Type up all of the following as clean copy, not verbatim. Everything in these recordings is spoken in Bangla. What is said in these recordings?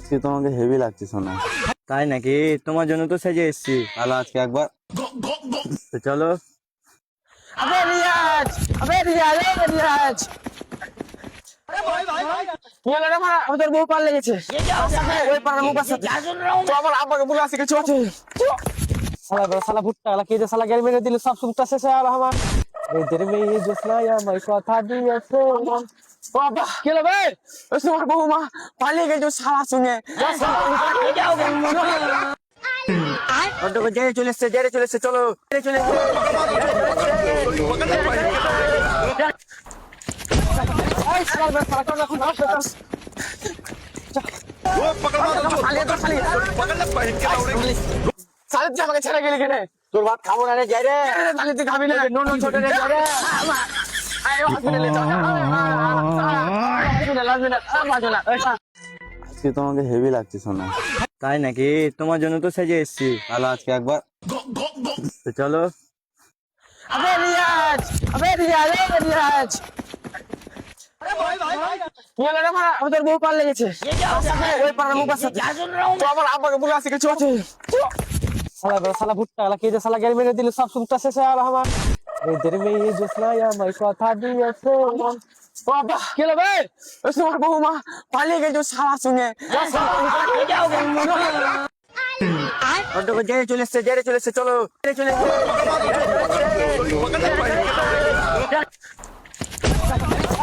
আজকে তোমাকে হেভি লাগছে সোনা। তাই নাকি? তোমার জন্য তো সেজে এসেছি। তাহলে আজকে একবার তো চলো। अबे रियाज अबे रियाज अबे रियाज ये लड़ा मारा उधर मुंह पाल लेगे ওই পাড়ার মুখ আছে তো আমার আব্বাকে বলে আসি কিছু আছে সালা ভুট্টা লা কে যে সালা গেল মেরে দিল সব সুমটা শেষ আর আমার এদের মেয়ে জোসনায়া মাই কথা দিয়েছে বাবা কি হলো ভাই ওই তোমার বউমা পালিয়ে গেল সালা শুনে অটো জেরে চলে এসছে চলো। জেরে চলে এসছে। ওই সালা বের সালা কোন এখন আসছে সালে তুই আমাকে ছেড়ে গেলি কেন তোর ভাত খাবো না রে, যাই রে। সালে তুই খাবি না নো নো ছোট রে যাই রে আজকে তোমাকে হেভি লাগছে সোনা। তাই নাকি? তোমার জন্য তো সেজে এসেছি। তাহলে আজকে একবার তো চলো। अबे रियाज अबे रियाज ये लड़ा मारा उधर मुंह पाल लेगे ওই পাড়ার মুখ আছে তো আমার আব্বাকে বলে আসি কিছু আছে সালা ভুট্টা লা কে যে সালা গেল মেরে দিল সব সুমটা শেষ আর আমার এদের মেয়ে জোসনায়া মাই কথা দিয়েছে বাবা কি হলো ভাই ওই তোমার বউমা পালিয়ে গেল সালা শুনে অটো জেরে চলে এসছে চলো। জেরে চলে এসছে।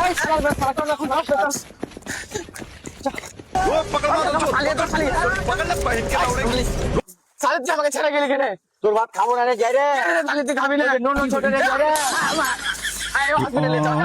ওই সালা বের সালা কোন এখন আসছে সালে তুই আমাকে ছেড়ে গেলি কেন তোর ভাত খাবো না রে, যাই রে। সালে তুই খাবি না নো নো ছোট রে যাই রে হসপিটালে যাও